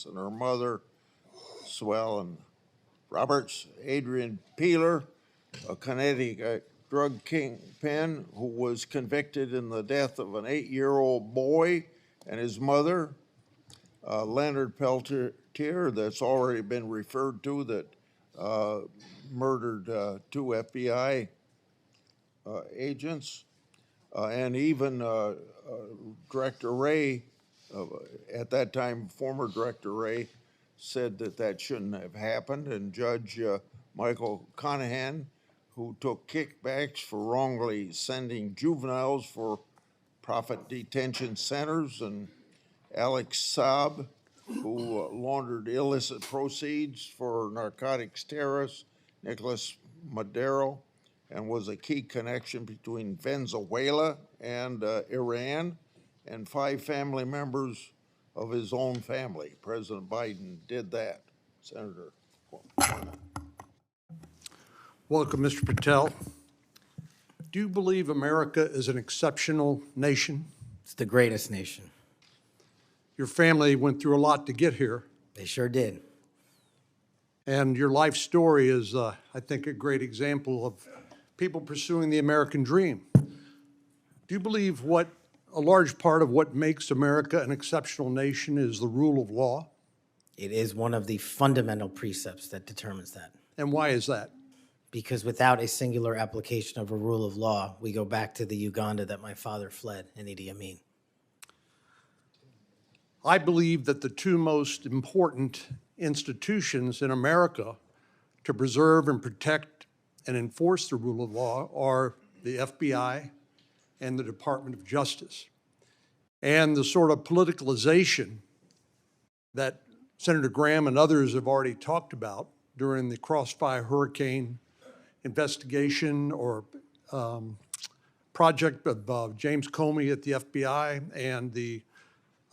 Thomas and her mother, Swellen Roberts, Adrian Peeler, a Connecticut drug kingpin who was convicted in the death of an 8-year-old boy and his mother, Leonard Peltier, that's already been referred to, that murdered 2 FBI agents, and even Director Ray, at that time, former Director Ray, said that that shouldn't have happened, and Judge Michael Conahan, who took kickbacks for wrongly sending juveniles for profit detention centers, and Alex Saab, who laundered illicit proceeds for narcotics terrorist Nicholas Madero, and was a key connection between Venezuela and Iran, and 5 family members of his own family. President Biden did that. Senator Cornyn. Welcome, Mr. Patel. Do you believe America is an exceptional nation? It's the greatest nation. Your family went through a lot to get here, They sure did. and your life story is, I think, a great example of people pursuing the American dream. Do you believe a large part of what makes America an exceptional nation is the rule of law? It is one of the fundamental precepts that determines that. And why is that? Because without a singular application of a rule of law, we go back to the Uganda that my father fled in Idi Amin. I believe that the 2 most important institutions in America to preserve and protect and enforce the rule of law are the FBI and the Department of Justice. And the sort of politicalization that Senator Graham and others have already talked about during the Crossfire Hurricane investigation or project of James Comey at the FBI, and the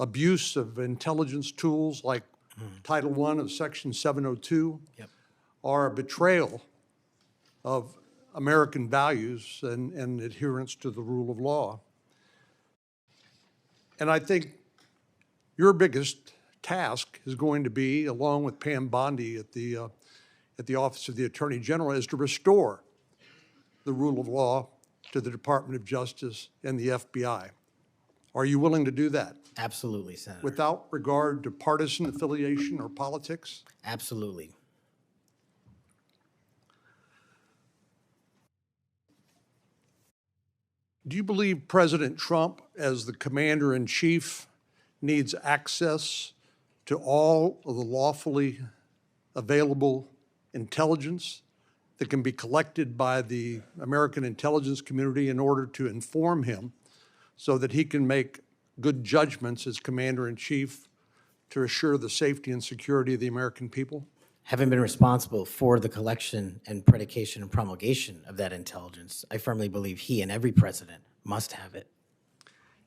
abuse of intelligence tools like Title I of Section 702 are a betrayal of American values and adherence to the rule of law. And I think your biggest task is going to be, along with Pam Bondi at the Office of the Attorney General, is to restore the rule of law to the Department of Justice and the FBI. Are you willing to do that? Absolutely, Senator. Without regard to partisan affiliation or politics? Absolutely. Do you believe President Trump, as the commander-in-chief, needs access to all of the lawfully available intelligence that can be collected by the American intelligence community in order to inform him so that he can make good judgments as commander-in-chief to assure the safety and security of the American people? Having been responsible for the collection and predication and promulgation of that intelligence, I firmly believe he and every president must have it.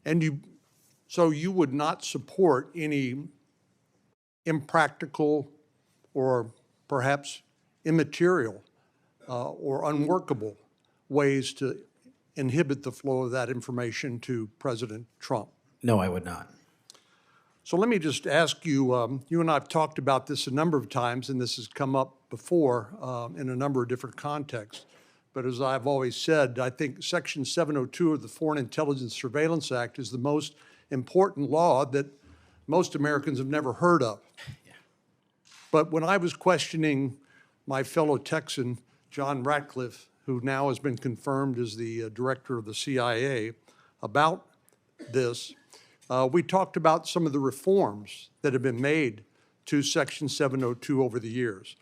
And so you would not support any impractical or perhaps immaterial or unworkable ways to inhibit the flow of that information to President Trump? No, I would not. So let me just ask you, you and I have talked about this a number of times, and this has come up before in a number of different contexts. But as I've always said, I think Section 702 of the Foreign Intelligence Surveillance Act is the most important law that most Americans have never heard of. Yeah. But when I was questioning my fellow Texan, John Ratcliffe, who now has been confirmed as the director of the CIA, about this, we talked about some of the reforms that have been made to Section 702 over the years.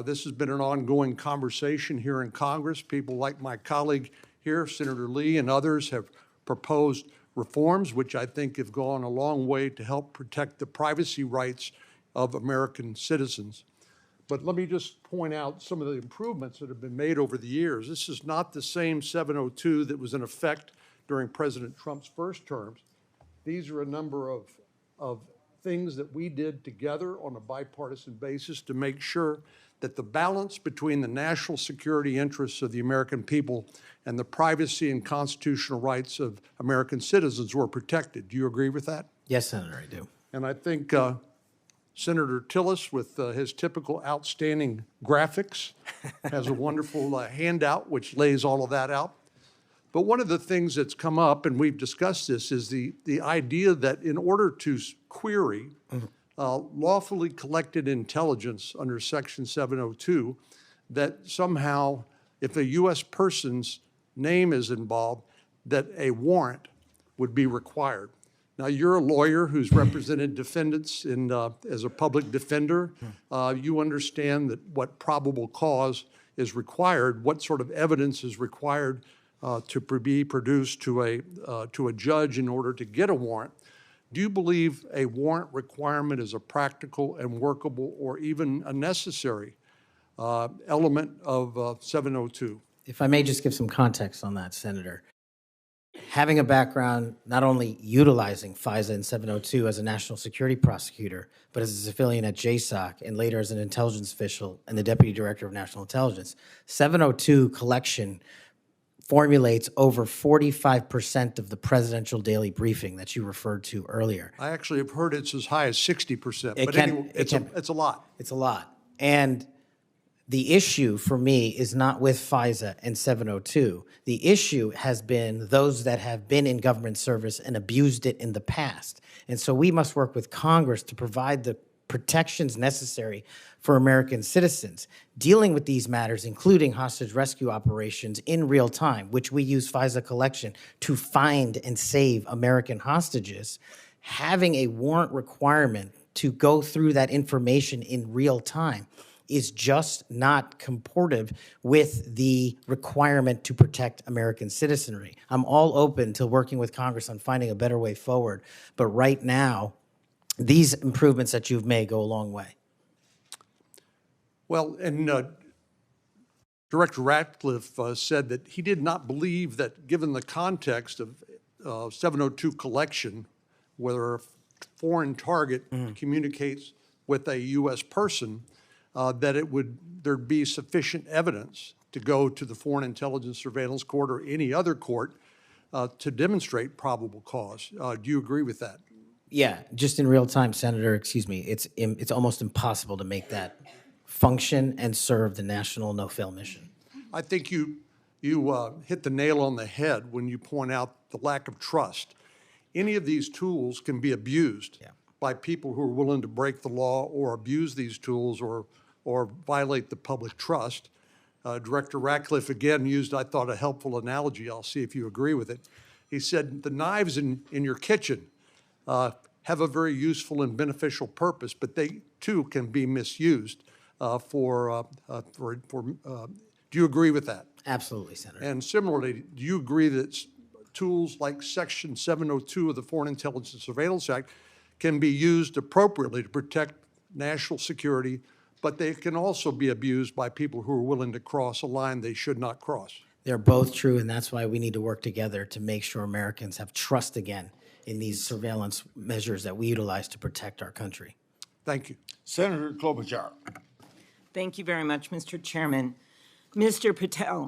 This has been an ongoing conversation here in Congress. People like my colleague here, Senator Lee, and others have proposed reforms, which I think have gone a long way to help protect the privacy rights of American citizens. But let me just point out some of the improvements that have been made over the years. This is not the same 702 that was in effect during President Trump's first terms. These are a number of things that we did together on a bipartisan basis to make sure that the balance between the national security interests of the American people and the privacy and constitutional rights of American citizens were protected. Do you agree with that? Yes, Senator, I do. And I think Senator Tillis, with his typical outstanding graphics, has a wonderful handout which lays all of that out. But one of the things that's come up, and we've discussed this, is the idea that in order to query lawfully collected intelligence under Section 702, that somehow if a U.S. person's name is involved, that a warrant would be required. Now, you're a lawyer who's represented defendants as a public defender. You understand that what probable cause is required, what sort of evidence is required to be produced to a judge in order to get a warrant. Do you believe a warrant requirement is a practical and workable or even a necessary element of 702? If I may just give some context on that, Senator. Having a background not only utilizing FISA and 702 as a national security prosecutor, but as a civilian at JSOC and later as an intelligence official and the Deputy Director of National Intelligence, 702 collection formulates over 45% of the presidential daily briefing that you referred to earlier. I actually have heard it's as high as 60%, It but can- anyway, it can- it's a lot. It's a lot. And the issue for me is not with FISA and 702. The issue has been those that have been in government service and abused it in the past. And so we must work with Congress to provide the protections necessary for American citizens. Dealing with these matters, including hostage rescue operations in real time, which we use FISA collection to find and save American hostages, having a warrant requirement to go through that information in real time is just not comportive with the requirement to protect American citizenry. I'm all open to working with Congress on finding a better way forward, but right now, these improvements that you've made go a long way. Well, and Director Ratcliffe said that he did not believe that, given the context of 702 collection, whether a foreign target communicates with a U.S. person, that there'd be sufficient evidence to go to the Foreign Intelligence Surveillance Court or any other court to demonstrate probable cause. Do you agree with that? Yeah, just in real time, Senator, excuse me, it's almost impossible to make that function and serve the national no-fail mission. I think you hit the nail on the head when you point out the lack of trust. Any of these tools can be abused by people who are willing to break the law or abuse these tools or violate the public trust. Director Ratcliffe again used, I thought, a helpful analogy. I'll see if you agree with it. He said the knives in your kitchen have a very useful and beneficial purpose, but they too can be misused do you agree with that? Absolutely, Senator. And similarly, do you agree that tools like Section 702 of the Foreign Intelligence Surveillance Act can be used appropriately to protect national security, but they can also be abused by people who are willing to cross a line they should not cross? They're both true, and that's why we need to work together to make sure Americans have trust again in these surveillance measures that we utilize to protect our country. Thank you. Senator Klobuchar. Thank you very much, Mr. Chairman. Mr. Patel,